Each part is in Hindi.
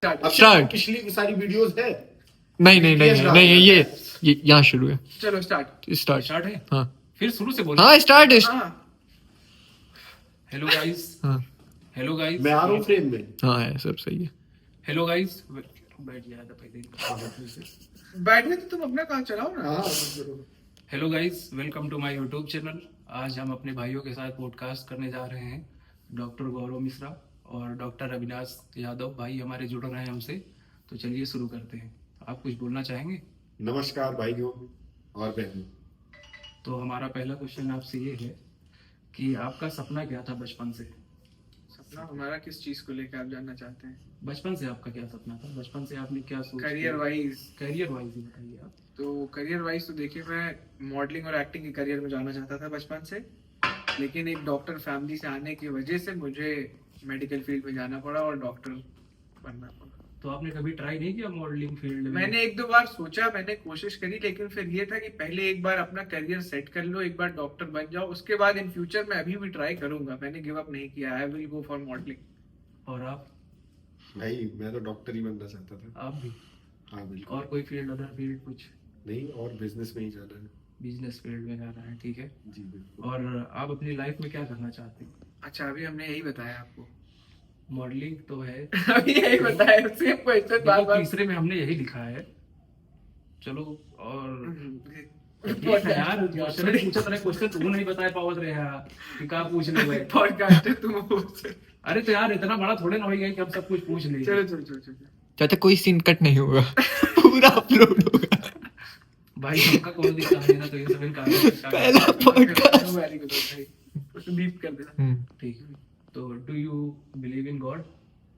स्टार्ट। पिछली सारी वीडियोस है। नहीं नहीं नहीं नहीं, नहीं ये यहाँ शुरू है। चलो स्टार्ट स्टार्ट है। हाँ फिर शुरू से बोलो। हाँ स्टार्ट है। हाँ हेलो गाइस। हाँ हेलो गाइस। मैं आ रहा हूँ फ्रेम में। हाँ है, सब सही है। Hello guys. बैठ गया था पहले। बैठने तो तुम अपना काम चलाओ ना। हाँ hello guys, welcome to my YouTube channel. आज हम अपने भाइयों के साथ पॉडकास्ट करने जा रहे हैं। डॉक्टर गौरव मिश्रा और डॉक्टर अविनाश यादव भाई हमारे जुड़ रहे हैं हमसे। तो चलिए शुरू करते हैं। आप कुछ बोलना चाहेंगे? नमस्कार भाइयों और बहनों। तो हमारा पहला क्वेश्चन आपसे ये है कि आपका सपना क्या था बचपन से? सपना हमारा किस चीज को लेकर आप जानना चाहते हैं? बचपन से आपका क्या सपना था? बचपन से आपने क्या सोचा? करियर वाइज ही बताइए आप। तो करियर वाइज तो देखिए, मैं मॉडलिंग और एक्टिंग के करियर में जाना चाहता था बचपन से, लेकिन एक डॉक्टर फैमिली से आने की वजह से मुझे मेडिकल फील्ड में जाना पड़ा और डॉक्टर बनना पड़ा। तो आपने कभी ट्राई नहीं किया मॉडलिंग फील्ड में? मैंने एक दो बार सोचा, मैंने कोशिश करी, लेकिन फिर ये था कि पहले एक बार अपना करियर सेट कर लो, एक बार डॉक्टर बन जाओ, उसके बाद इन फ्यूचर मैं अभी भी ट्राई करूंगा। मैंने गिव अप नहीं किया। I will go for modelling. और आप? भाई मैं तो डॉक्टर ही बनना चाहता था। आप भी? हाँ बिल्कुल। और कोई फील्ड, अदर फील्ड कुछ? नहीं, और बिजनेस में ही जाना है। बिजनेस फील्ड में जाना है, ठीक है। जी बिल्कुल। और आप अपनी लाइफ में क्या करना चाहते हैं? अच्छा, अभी हमने यही बताया आपको। मॉडलिंग तो है। अभी यही बताया, सेम क्वेश्चन बार बार। तीसरे में हमने यही लिखा है। चलो और ठीक है यार, क्वेश्चन पूछा तूने, क्वेश्चन तू नहीं बता पावत रहे यार कि का पूछने हुए। पॉडकास्ट है तुम। अरे तो यार इतना बड़ा थोड़े ना हो गया कि हम सब कुछ पूछ लेंगे। चलो चलो चलो चलो। चाचा कोई सीन कट नहीं होगा, पूरा अपलोड होगा। भाई हमका कौन दिखता है ना, तो ये सब इनका पहला पॉडकास्ट। वेरी गुड भाई, उसको बीप कर देना। ठीक है। तो do you believe in God?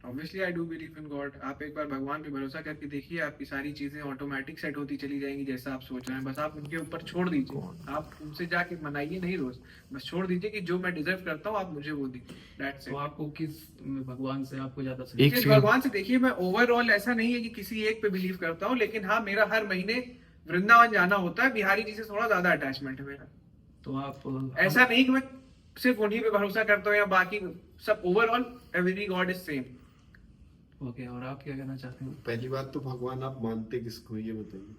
Obviously I do believe in God. आप एक बार भगवान पे भरोसा करके देखिए, आपकी सारी चीजें ऑटोमेटिक सेट होती चली जाएंगी जैसा आप सोच रहे हैं। बस आप उनके ऊपर छोड़ दीजिए, आप उनसे जाके मनाइए नहीं रोज, बस छोड़ दीजिए कि जो मैं डिजर्व करता हूँ आप मुझे वो दीजिए। दैट्स तो इट। आपको किस भगवान से आपको ज्यादा एक किस भगवान से? देखिए, मैं ओवरऑल ऐसा नहीं है कि किसी एक पे बिलीव करता हूँ, लेकिन हाँ, मेरा हर महीने वृंदावन जाना होता है। बिहारी जी से थोड़ा ज्यादा अटैचमेंट है मेरा। तो आप ऐसा नहीं कि मैं सिर्फ उन्हीं पे भरोसा करता हूँ या बाकी सब। Overall every God is same. Okay. और आप क्या कहना चाहते हैं? पहली बात तो भगवान आप मानते किसको ये बताइए।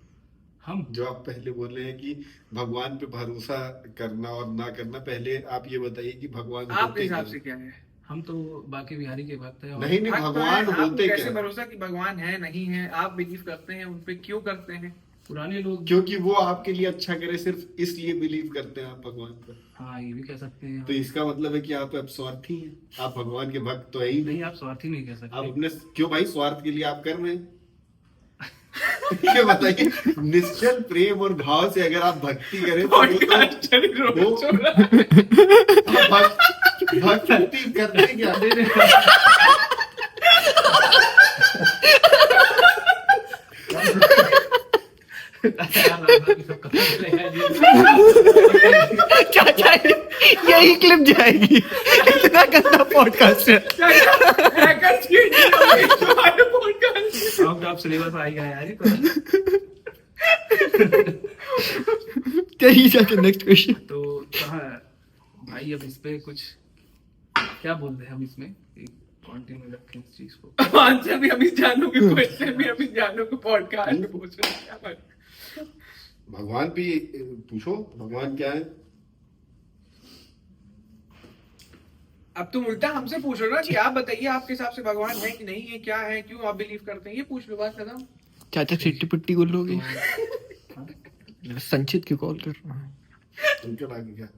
हम जो आप पहले बोल रहे हैं कि भगवान पे भरोसा करना और ना करना, पहले आप ये बताइए कि भगवान आपके हिसाब से क्या है? हम तो बाकी बिहारी के भक्त हैं। नहीं नहीं, भक्त तो भगवान है, आप होते कैसे क्या? भरोसा कि भगवान है नहीं है? आप बिलीव करते हैं, उन पे क्यों करते हैं? पुराने लोग क्योंकि वो आपके लिए अच्छा करे, सिर्फ इसलिए बिलीव करते हैं आप भगवान पर। हाँ ये भी कह सकते हैं। तो इसका मतलब है कि आप अब स्वार्थी हैं। आप भगवान के भक्त तो है ही नहीं। नहीं, आप स्वार्थी नहीं कह सकते। आप अपने क्यों भाई स्वार्थ के लिए आप कर रहे हैं? ये बताइए, निश्चल प्रेम और भाव से अगर आप भक्ति करें तो भक्ति करते क्या? चाचा यही क्लिप जाएगी, इतना गंदा पॉडकास्ट है। आप सिलेबस आएगा यार। चलिए जाके नेक्स्ट क्वेश्चन। तो कहाँ भाई, अब इस पे कुछ क्या बोलते हैं हम इसमें? कंटिन्यू रखें इस चीज को। आंसर भी अभी जानोगे, क्वेश्चन भी अभी जानोगे, पॉडकास्ट में पूछ रहे हैं क्या बात? भगवान भी पूछो, भगवान क्या है? अब तुम उल्टा हमसे पूछ रहे हो ना कि आप बताइए आपके हिसाब से भगवान है कि नहीं है, क्या है, क्यों आप बिलीव करते हैं, ये पूछ लो, बात खत्म। चाचा चिट्टी पुट्टी बोल लोगे? संचित क्यों कॉल कर रहा है? उनके आगे क्या?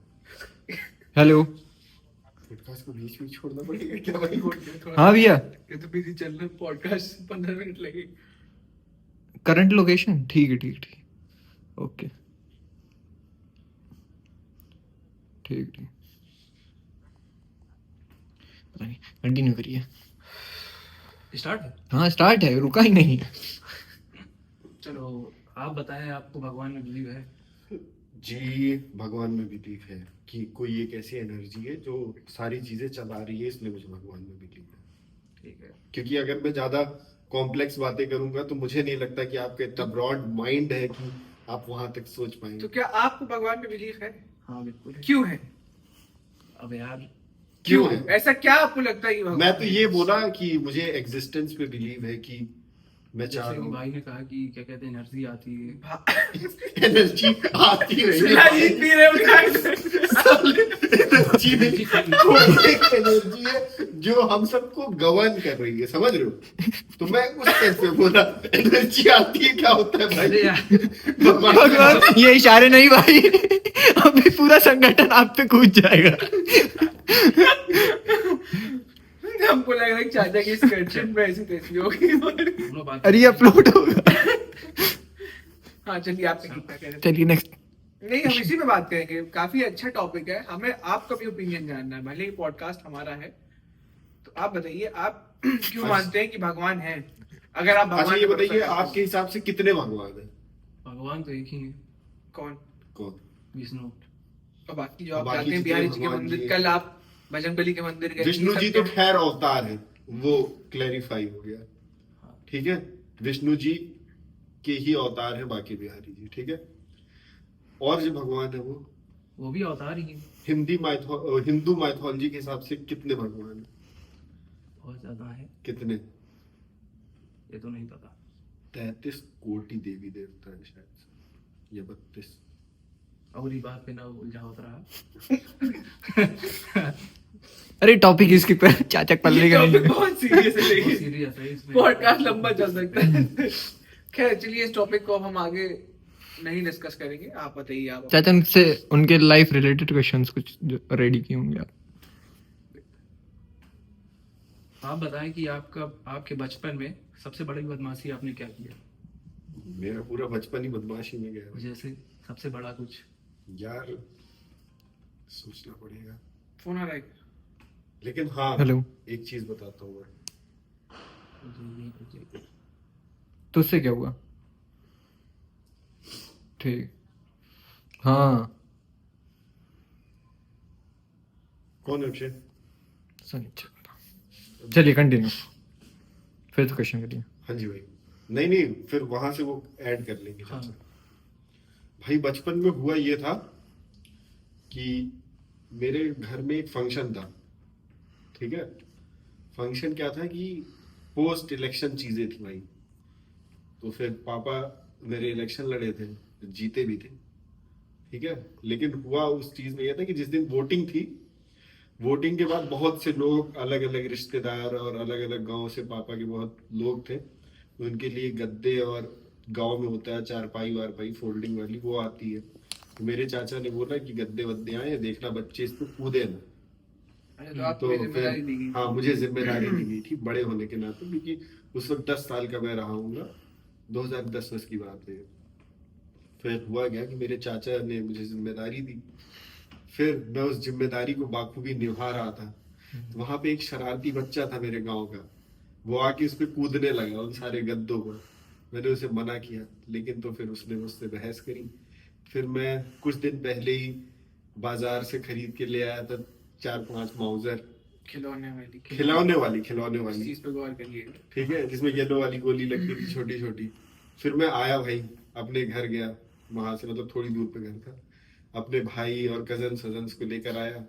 हेलो, पॉडकास्ट को बीच में छोड़ना पड़ेगा क्या भाई? हाँ भैया, ये तो बिजी चल रहा है पॉडकास्ट, 15 मिनट लगेगी। करंट लोकेशन ठीक है, ठीक ठीक, ओके ठीक ठीक, कंटिन्यू करिए। स्टार्ट है? हाँ स्टार्ट है, रुका ही नहीं है। चलो आप बताएं, आपको भगवान में बिलीव है? जी, भगवान में बिलीव है कि कोई एक ऐसी एनर्जी है जो सारी चीजें चला रही है, इसलिए मुझे भगवान में बिलीव है। ठीक है। क्योंकि अगर मैं ज्यादा कॉम्प्लेक्स बातें करूंगा तो मुझे नहीं लगता कि आपका इतना ब्रॉड माइंड है कि आप वहां तक सोच पाएंगे। तो क्या आपको भगवान में बिलीव है? हाँ बिल्कुल है। क्यों है? अब यार क्यों है? ऐसा क्या आपको लगता है कि भगवान मैं तो ये बोला कि मुझे एग्जिस्टेंस पे बिलीव है कि मैं चाह जैसे रहा कि हूँ भाई ने कहा कि क्या कहते हैं एनर्जी आती है, एनर्जी आती शिलाजीत पी रहे हो क्या? एनर्जी एक एनर्जी है जो हम सबको गवर्न कर रही है, समझ रहे हो? तो मैं उस सेंस में बोला एनर्जी आती है, क्या होता है अरे भाई? यार भगवान ये इशारे नहीं भाई, अभी पूरा संगठन आप पे कूद जाएगा। हमको लग रहा है कि चाचा की स्कर्टशन में ऐसी तैसी होगी। दोनों बात अरे ये अपलोड होगा। हाँ चलिए, आप क्या कह रहे थे? चलिए नेक्स्ट। नहीं, हम इसी पे बात करेंगे। काफी अच्छा टॉपिक है, हमें आपका भी ओपिनियन जानना है। भले ही पॉडकास्ट हमारा है, तो आप बताइए, आप क्यों मानते हैं कि भगवान है? अगर आप अच्छा भगवान ये पे बताइए, भरोसा करते हैं। आपके हिसाब से कितने भगवान हैं? भगवान तो एक ही है, कौन? कौन? विष्णु। और बाकी जो आप बाकी जाते हैं जितने बिहारी जी के भगवान मंदिर, जी कल आप बजरंगबली के मंदिर गए, विष्णु ये जी सब तो क्या? खैर अवतार है, वो क्लैरिफाई हो गया, ठीक है? विष्णु जी के ही अवतार है बाकी बिहारी जी, ठीक है? और जो भगवान है वो भी अवतार ही है, हिंदू माइथोलॉजी के हिसाब से कितने भगवान हैं? बहुत ज्यादा है, कितने? ये तो नहीं पता। 33 कोटि देवी देवता है शायद से, या 32। और ये बात पे ना उलझा होता रहा। अरे टॉपिक इसकी पे चाचा पल्ले ये का टॉपिक नहीं। बहुत सीरियस है, लेकिन सीरियस है इसमें, पॉडकास्ट लंबा चल सकता है। खैर चलिए, इस टॉपिक को अब हम आगे नहीं डिस्कस करेंगे। आप बताइए, आप चाचा उनसे उनके लाइफ रिलेटेड क्वेश्चंस कुछ रेडी किए होंगे आप। आप बताएं कि आपके बचपन में सबसे बड़ी बदमाशी आपने क्या किया? मेरा पूरा बचपन ही बदमाशी में गया जैसे सबसे बड़ा कुछ। यार, सोचना पड़ेगा, फोन आ रहा है। लेकिन हाँ हेलो। एक चीज बताता हूँ मैं। तो उससे क्या हुआ? ठीक। हाँ कौन है अक्षय? चलिए कंटिन्यू, फिर तो क्वेश्चन करिए। हाँ जी भाई। नहीं, फिर वहां से वो ऐड कर लेंगे। हाँ। भाई बचपन में हुआ ये था कि मेरे घर में एक फंक्शन था, ठीक है? फंक्शन क्या था कि पोस्ट इलेक्शन चीजें थी भाई। तो फिर पापा मेरे इलेक्शन लड़े थे, जीते भी थे, ठीक है? लेकिन हुआ उस चीज में यह था कि जिस दिन वोटिंग थी, वोटिंग के बाद बहुत से लोग, अलग अलग रिश्तेदार और अलग अलग गांव से पापा के बहुत लोग थे, उनके लिए गद्दे, और गांव में होता है चारपाई वारपाई फोल्डिंग वाली, वो आती है। तो मेरे चाचा ने बोला कि गद्दे वद्दे आए, देखना बच्चे इस पे कूदे ना। अच्छा, तो आपको तो जिम्मेदारी दी फिर गई। हाँ, मुझे जिम्मेदारी दी गई थी बड़े होने के नाते, क्योंकि उस वक्त 10 साल का मैं रहा हूँगा, 2010 की बात है। फिर हुआ क्या कि मेरे चाचा ने मुझे जिम्मेदारी दी, फिर मैं उस जिम्मेदारी को बाखूबी निभा रहा था। वहां पे एक शरारती बच्चा था मेरे गांव का, वो आके उस पे कूदने लगा, उन सारे गद्दों पर। मैंने उसे मना किया, लेकिन तो फिर उसने मुझसे बहस करी। फिर मैं कुछ दिन पहले ही बाजार से खरीद के ले आया था 4-5 माउजर, खिलौने वाली। खिलौने इस वाली, चीज पे गौर करिए। ठीक है, जिसमें येलो वाली गोली लगती थी छोटी छोटी। फिर मैं आया भाई, अपने घर गया, वहां से मतलब थोड़ी दूर पे घर था, अपने भाई और कजन्स को लेकर आया,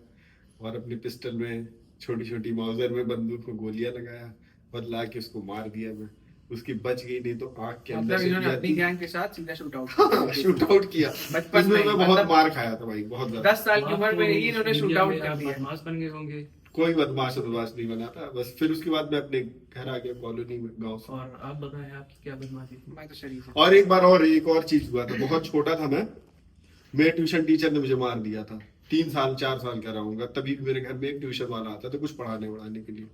और अपने पिस्टल में छोटी छोटी माउजर में बंदूक में गोलियां लगाया, और ला के उसको मार दिया मैं। उसकी बच गई, नहीं तो आंख के अंदर मतलब से इन्होंने दिया अपनी थी। गैंग के साथ सीधा शूट आउट शूट आउट किया। बचपन इसमें में मैं मतलब बहुत मार खाया था भाई, बहुत ज्यादा। 10 साल की उम्र में ही इन्होंने शूट आउट कर दिया। बदमाश बन गए होंगे। कोई बदमाश नहीं बना था बस। फिर उसके बाद मैं अपने घर आ गया, कॉलोनी में, गाँव से। और आप बताएं आपकी क्या बदमाशी थी? मैं तो शरीफ हूँ। और एक बार और एक और चीज हुआ था, बहुत छोटा था मैं, मेरे ट्यूशन टीचर ने मुझे मार दिया था। 4 साल का रहूंगा, तभी भी मेरे घर में एक ट्यूशन वाला आता था कुछ पढ़ाने वढ़ाने के लिए।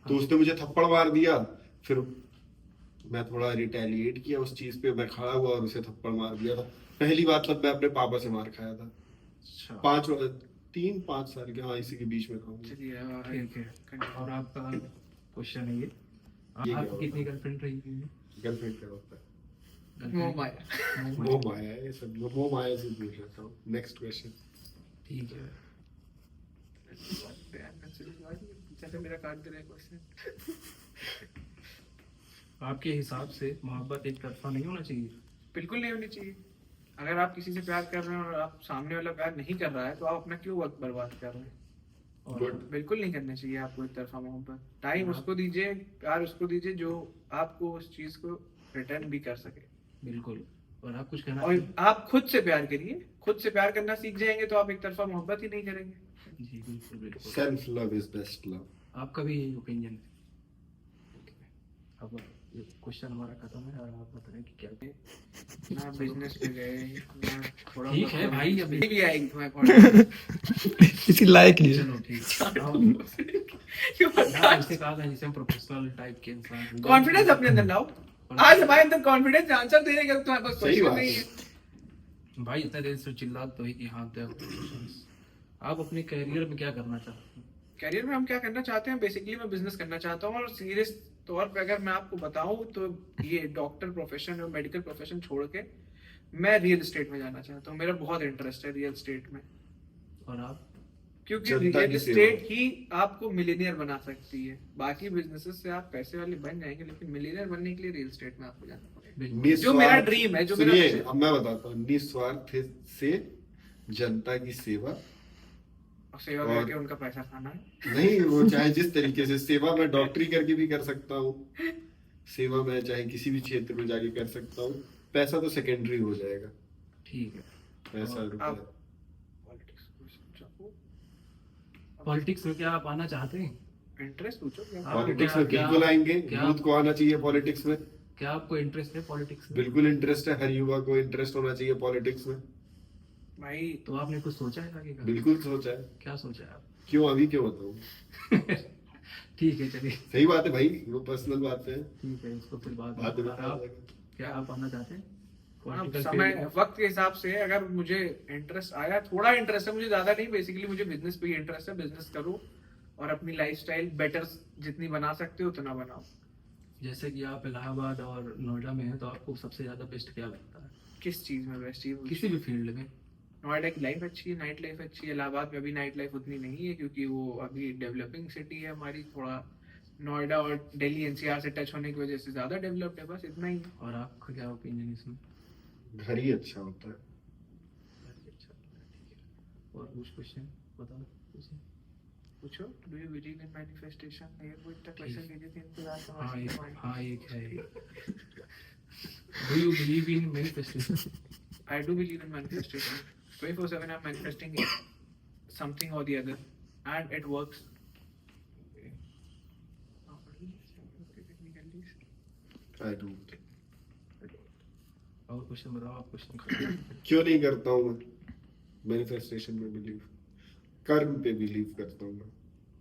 तो उसने मुझे थप्पड़ मार दिया, फिर मैं थोड़ा रिटेलिएट किया उस चीज पे, मैं खड़ा हुआ और उसे थप्पड़ मार दिया था। पहली बार तब मैं अपने पापा से मार खाया था। अच्छा, 3-5 साल के, हाँ इसी के बीच में था। चलिए, ठीक है। और आपका क्वेश्चन है ये, ये क्या आपकी होता कितनी है? गर्लफ्रेंड रही है? गर्लफ्रेंड क्या होता है? मोह माया। मोह माया है ये सब, मोह माया से दूर रहता हूँ। Next question. ठीक है। जैसे मेरा काट दे रहा है क्वेश्चन। आपके हिसाब से मोहब्बत एक तरफा नहीं होना चाहिए? बिल्कुल नहीं होनी चाहिए। अगर आप किसी से प्यार कर रहे हैं और आप सामने वाला प्यार नहीं कर रहा है, तो आप अपना क्यों वक्त बर्बाद कर रहे हैं? और Good. बिल्कुल नहीं करना चाहिए आपको एक तरफा मोहब्बत। टाइम उसको दीजिए, प्यार उसको दीजिए जो आपको उस चीज को रिटर्न भी कर सके। बिल्कुल। और आप कुछ कहना और चाहेंगे? आप खुद से प्यार करिए, खुद से प्यार करना सीख जाएंगे तो आप एक तरफा मोहब्बत ही नहीं करेंगे। जी बिल्कुल बिल्कुल। Self love is best love. आपका भी यही ओपिनियन है? अब क्वेश्चन हमारा खत्म है और आप बताएं कि क्या ना बिजनेस पे गए ना थोड़ा ठीक है भाई, अभी भी आएगी तुम्हें पॉडकास्ट। किसी लायक नहीं है। चलो ठीक है। यार ऐसे कहा था जिसे हम प्रोफेशनल टाइप के इंसान हैं। कॉन्फिडेंस अपने अंदर लाओ। आज हमारे अंदर कॉन्फिडेंस आंसर देने का तुम्हारे पास सही क्वेश्चन बात नहीं है। है। भाई इतना देर से चिल्ला तो ही कि हाँ दे आप अपने करियर में क्या करना चाहते हैं? करियर में हम क्या करना चाहते हैं, बेसिकली मैं बिजनेस करना चाहता हूँ। और सीरियस तौर पे अगर मैं आपको बताऊं तो ये डॉक्टर प्रोफेशन और मेडिकल प्रोफेशन छोड़ के मैं रियल एस्टेट में जाना चाहता हूँ। मेरा बहुत इंटरेस्ट है रियल एस्टेट में, और आप? क्योंकि जनता रियल की सेवा। एस्टेट ही आपको मिलियनियर बना सकती है। बाकी बिजनेसेस से आप पैसे वाले बन जाएंगे, लेकिन मिलियनियर बनने के लिए रियल एस्टेट में आपको जाना पड़ेगा। जो मेरा ड्रीम है, जो मेरा सुनिए, विजन है। अब मैं बताता हूँ, निस्वार्थ से जनता की सेवा। और सेवा और- करके उनका पैसा खाना है। नहीं, वो चाहे जिस तरीके से सेवा मैं डॉक्टरी करके भी कर सकता हूँ, सेवा मैं चाहे किसी भी क्षेत्र में जाके कर सकता हूँ। पैसा तो सेकेंडरी हो जाएगा। ठीक है। पैसा और रुपया। आप पॉलिटिक्स पूछो, पॉलिटिक्स में क्या आप आना चाहते हैं? इंटरेस्ट पूछो क्या? आप- पॉलिटिक्स में क्या- बिल्कुल आएंगे। क्या- यूथ को आना चाहिए पॉलिटिक्स में। क्या आपको इंटरेस्ट है पॉलिटिक्स में? बिल्कुल इंटरेस्ट है, हर युवा को इंटरेस्ट होना चाहिए पॉलिटिक्स में। भाई तो आपने कुछ सोचा है आगे का? बिल्कुल सोचा है। क्या सोचा है आप? क्यों अभी क्यों बताऊँ? ठीक है चलिए। सही बात है भाई, वो पर्सनल बात है। ठीक है, इसको फिर बाद बात में। में और आप क्या आप आना चाहते हैं? अब Political समय field में? वक्त के हिसाब से अगर मुझे इंटरेस्ट आया, थोड़ा इंटरेस्ट है मुझे, ज्यादा नहीं, बेसिकली मुझे बिजनेस पे ही इंटरेस्ट है। बिजनेस करो और अपनी लाइफस्टाइल बेटर जितनी बना सकते हो उतना बनाओ। जैसे कि आप इलाहाबाद और नोएडा में हैं, तो आपको सबसे ज्यादा बेस्ट क्या लगता है किस चीज में बेस्ट चीज? किसी भी फील्ड में? नोएडा की लाइफ अच्छी है, नाइट लाइफ अच्छी है। इलाहाबाद में अभी नाइट लाइफ उतनी नहीं है क्योंकि वो अभी डेवलपिंग सिटी है हमारी। थोड़ा नोएडा और दिल्ली एनसीआर से टच होने की वजह से ज्यादा डेवलप्ड है, बस इतना ही है। और आपका क्या ओपिनियन इसमें? घर ही अच्छा होता है। अच्छा ठीक है। और कुछ क्वेश्चन बताओ कुछ? पूछो, do you believe in manifestation? ये कोई इतना क्वेश्चन कीजिए थे इंतजार हाँ एक समझ। एक है। Do you believe in manifestation? I do believe in manifestation. 24/7 I'm manifesting something or the other, and it works. I don't. और क्वेश्चन बताओ आप। क्वेश्चन क्यों नहीं करता हूँ मैं मैनिफेस्टेशन में बिलीव? कर्म पे बिलीव करता हूँ मैं।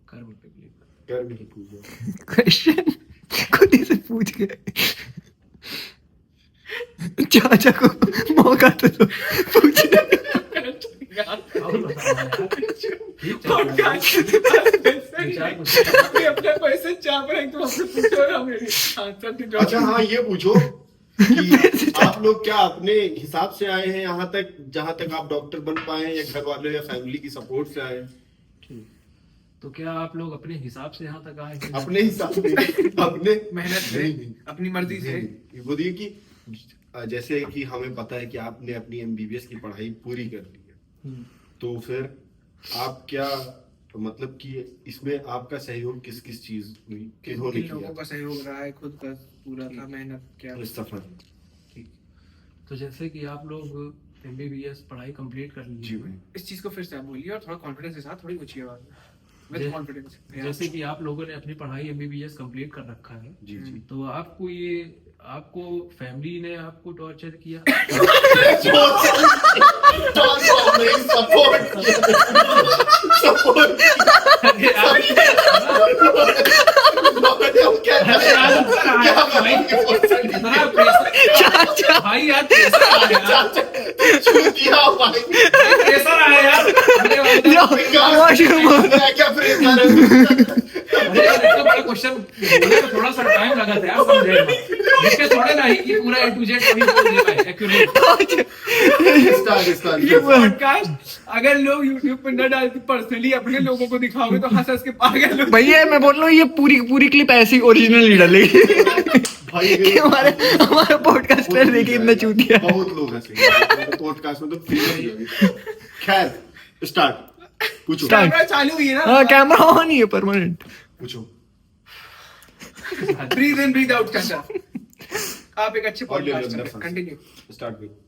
कर्म पे बिलीव करते कर्म ही पूजा। क्वेश्चन खुद ही से पूछ गए। चाचा को मौका तो दो पूछने हैं। और बताओ यार। ठीक चल रहा है। Podcast विचार कुछ- अपने अपने क्वेश्चन चाप रहे हैं, तुम हमसे पूछो ना मेरे आंसर की जवाब। अच्छा हाँ, ये पूछो कि आप लोग क्या अपने हिसाब से आए हैं यहाँ तक, जहाँ तक आप डॉक्टर बन पाए हैं, या घर वालों या फैमिली की सपोर्ट से आए हैं? ठीक। तो क्या आप लोग अपने हिसाब से यहाँ तक आए हैं? अपने हिसाब से, अपने मेहनत से, नहीं, अपनी मर्जी से। नहीं, वो देखिए कि जैसे कि हमें पता है कि आपने अपनी एमबीबीएस की पढ़ाई पूरी कर ली है, हम्म, तो फिर आप क्या मतलब कि इसमें आपका सहयोग किस किस चीज हुई, किन्होंने किन लोगों किया का सहयोग रहा है, खुद का पूरा था, मेहनत क्या। इस सफर? ठीक। तो जैसे कि आप लोग एमबीबीएस पढ़ाई कंप्लीट कर ली जी भाई। इस चीज को फिर से आप बोलिए और थोड़ा कॉन्फिडेंस के साथ, थोड़ी ऊंची आवाज में, विद जै- कॉन्फिडेंस। जैसे कि आप लोगों ने अपनी पढ़ाई एमबीबीएस कंप्लीट कर रखा है, जी जी। तो आपको फैमिली ने आपको टॉर्चर किया? भाई यार प्रेशर आ यार, प्रेशर आ यार। वॉशरूम अरे यार इतना बड़ा क्वेश्चन बोले तो थोड़ा सा टाइम लगा था यार समझने में। इसके थोड़े ना ही कि पूरा A to Z वही बोल दे पाए एक्यूरेट। ये पॉडकास्ट अगर लोग YouTube पे न डाल के पर्सनली अपने लोगों को दिखाओगे तो हंस हंस के पागल लोग। भैया मैं बोल रहा हूँ ये पूरी क्लिप ऐसी ओरिजिनल नहीं डालेगी कि हमारा पॉडकास्टर देखिए इतना चूतिया। बहुत लोग हंसेंगे पॉडकास्ट में तो। खैर स्टार्ट। पूछो Start. कैमरा चालू ही है ना। हाँ कैमरा ऑन ही है परमानेंट। पूछो। ब्रीथ इन ब्रीथ आउट चाचा। आप एक अच्छे और ले लो पॉडकास्ट अंदर सांस। कंटिन्यू। स्टार्ट करो।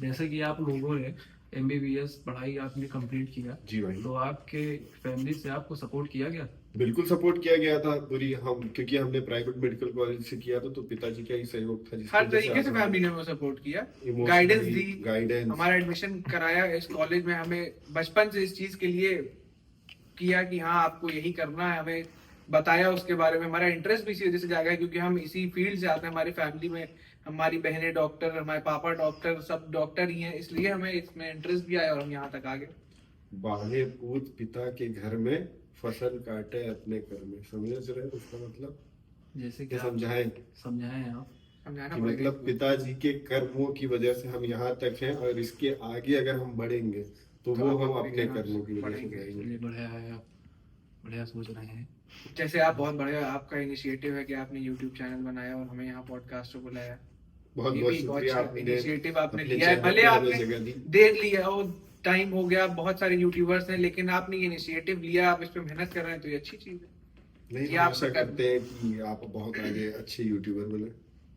जैसे कि आप लोगों ने MBBS पढ़ाई आपने कंप्लीट किया, जी भाई। तो आपके फैमिली से आपको सपोर्ट किया गया? बिल्कुल सपोर्ट किया गया था पूरी, हम क्योंकि हमने प्राइवेट मेडिकल कॉलेज से किया था तो पिताजी का ही सहयोग था जिसकी हर वजह तरीके से हम- फैमिली ने हमें सपोर्ट किया, Emotionally, गाइडेंस दी, guidance। हमारा एडमिशन कराया इस कॉलेज में, हमें बचपन से इस चीज के लिए किया कि हाँ आपको यही करना है, हमें बताया उसके बारे में। हमारा इंटरेस्ट भी इसी वजह से जागा क्योंकि हम इसी फील्ड से आते हैं। हमारी फैमिली में हमारी बहनें डॉक्टर, हमारे पापा डॉक्टर, सब डॉक्टर ही हैं, इसलिए हमें इसमें इंटरेस्ट भी आया और हम यहाँ तक आ गए। बाहे पूत पिता के घर में फसल काटे अपने घर में, समझ रहे हो उसका मतलब? जैसे कि क्या आप समझाएं समझाएं आप। समझाना कि पड़ेगा। मतलब पिताजी के कर्मों की वजह से हम यहाँ तक हैं और इसके आगे अगर हम बढ़ेंगे तो वो हम अपने कर्मों की वजह से जाएंगे। ये बढ़िया है, आप बढ़िया सोच रहे हैं। जैसे आप बहुत बढ़िया, आपका इनिशिएटिव है कि आपने यूट्यूब चैनल बनाया और हमें यहाँ पॉडकास्ट को बुलाया। बहुत ये बहुत भी बहुत शुक्रिया अच्छा आपने इनिशिएटिव आपने अपने लिया है। चैनल भले पे हमें आपने जगह दी। देर लिया हो, टाइम हो गया, बहुत सारे यूट्यूबर्स हैं, लेकिन आपने ये इनिशिएटिव लिया, आप इस पे मेहनत कर रहे हैं, तो ये अच्छी चीज है। नहीं, ये हम आप आशा कर- करते हैं कि आप बहुत आगे अच्छे यूट्यूबर बने।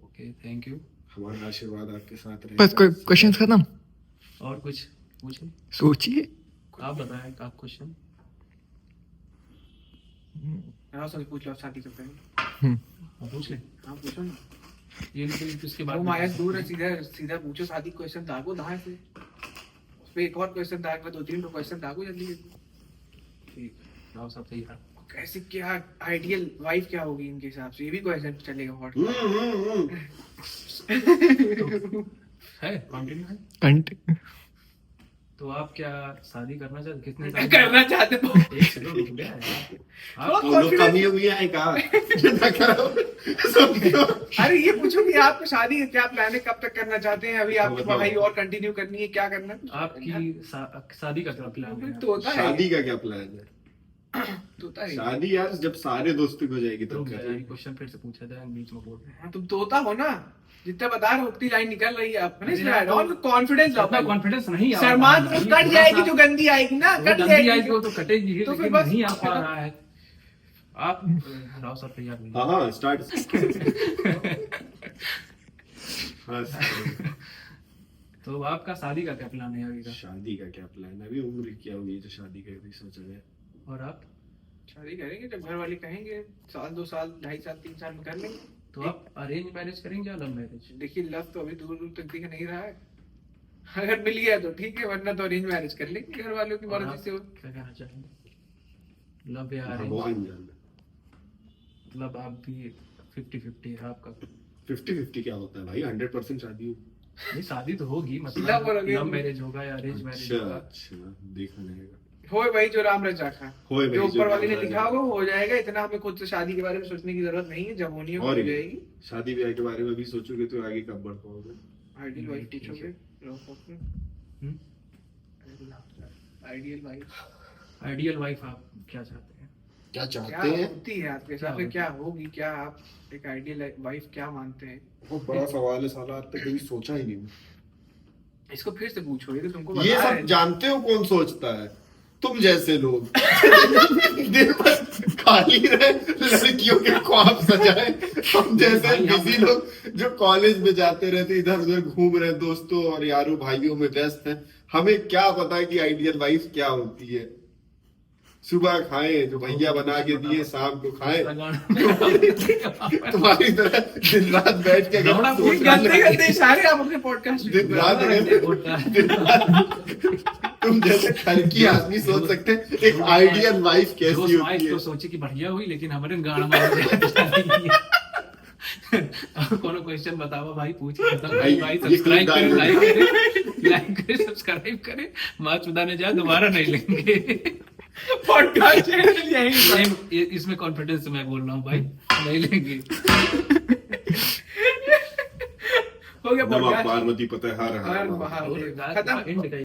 Okay, thank you. हमारा आशीर्वाद आपके साथ रहे। बस कोई क्वेश्चन खत्म? और कुछ पूछे? सोचिए। आप बताएं आप क्वेश्चन। हाँ सर, पूछ लो, शादी करते हैं। पूछ ले। हाँ पूछो ना। ये लेकिन उसके वो बाद माया दूर है, सीधा सीधा पूछो। शादी क्वेश्चन दागो दाएं से, उस पे एक और क्वेश्चन दाग, 2-3 क्वेश्चन दागो जल्दी। ठीक, राव साहब तैयार। कैसे, क्या आइडियल वाइफ क्या होगी इनके हिसाब से, ये भी क्वेश्चन चलेगा हॉट। है कंटिन्यू है। कंट तो आप क्या शादी करना चाहते, कितने साल करना चाहते हो? एक सेकंड रुक गया यार। आप लोग कमी हुई है कहा? अरे ये पूछो कि आपको शादी का क्या प्लान है, कब तक करना चाहते हैं, अभी आपकी बताओ। पढ़ाई और कंटिन्यू करनी है, क्या करना है? आपकी शादी का क्या प्लान है? तो होता है, शादी का क्या प्लान है? तो होता है। शादी यार जब सारे दोस्तों हो जाएगी तब रुक गया यार, करेंगे। क्वेश्चन फिर से पूछा जाए, बीच में बोल रहे हैं। हाँ, तुम तोता हो ना, जितना बता रहे हो उतनी लाइन निकल रही है। आप अरे यार, और कॉन्फिडेंस इतना कॉन्फिडेंस नहीं आ शर्मात रहा है। कट जाएगी जो गंदी आएगी ना, वो कट गंदी जाएगी आएगी वो तो कटेगी ही, तो फिर लेकिन बस- नहीं आ पा रहा है। आप राव साहब तैयार हुई। हाँ हाँ स्टार्ट। हाँ, तो आपका शादी का क्या प्लान है अभी का? शादी का क्या प्लान है? अभी उम्र क्या हुई है जो शादी का भी सोचा जाए? और आप? शादी करेंगे जब घर वाले कहेंगे, साल 2 साल 2.5 साल 3 साल में कर लेंगे। तो आप अरेंज मैरिज करेंगे या लव मैरिज? देखिए लव तो अभी दूर दूर तक दिख नहीं रहा है, अगर मिल गया तो ठीक है, वरना तो अरेंज मैरिज कर लेंगे घर वालों की और आप मर्जी से हो। क्या कहना चाहेंगे? लव या अरेंज? भगवान जाने। मतलब आप भी 50-50 है आपका? 50-50 क्या होता है भाई? 100% शादी हो। नहीं, शादी तो होगी, Love मतलब और arrange- लव मैरिज होगा या अरेंज मैरिज अच्छा होगा? अच्छा, देखा जाएगा। होए भाई जो राम रचा है, होए भाई जो जो ऊपर वाले ने राम लिखा रचा। होगा वो हो जाएगा। इतना हमें खुद से शादी के बारे में सोचने की जरूरत नहीं है, जब होनी होगी और हो ये, जाएगी। शादी ब्याह के बारे में भी सोचोगे तो आगे कब बढ़ पाओगे? आइडियल वाइफ ठीक है। पूछोगे, हम्म? आइडियल वाइफ आइडियल वाइफ आप क्या चाहते हैं? क्या क्या चाहते हैं? होती है आपके हिसाब से, क्या होगी, क्या आप एक आइडियल वाइफ क्या मानते हैं? बहुत बड़ा सवाल है साला, आज तक कभी सोचा ही नहीं। इसको फिर से पूछो, ये तो तुमको ये बता सब है। जानते हो कौन सोचता है? तुम जैसे लोग दिन भर खाली रहे, लड़कियों के ख्वाब सजाए। हम जैसे बिजी लोग जो कॉलेज में जाते रहते, इधर उधर घूम रहे, दोस्तों और यारों भाइयों में व्यस्त हैं। हमें क्या पता है कि आइडियल वाइफ क्या होती है? सुबह खाएं जो भैया बना के दिए, शाम को खाएं। तुम्हारी तरह दिन रात बैठ के अगर लौड़ा सोच गंदे रहे- गंदे इशारे आप अपने पॉडकास्ट में दिन रात तुम जैसे खरकी आदमी सोच सकते हैं एक आइडियल वाइफ कैसी होती है। तो सोचे कि बढ़िया हुई, लेकिन हमारे गाना मार कोनो क्वेश्चन बताओ भाई, पूछ के बताओ भाई, भाई। ये सब्सक्राइब क्यों करें, डाल लाइक करें, सब्सक्राइब करें। माँ चुदाने जाए दोबारा नहीं लेंगे। पॉडकास्ट चैनल यही इसमें कॉन्फिडेंस से मैं बोल रहा हूँ भाई, नहीं लेंगे। हो गया नमः पॉडकास्ट। पार्वती पते हर हर हर महादेव। महादेव। खत्म। एंड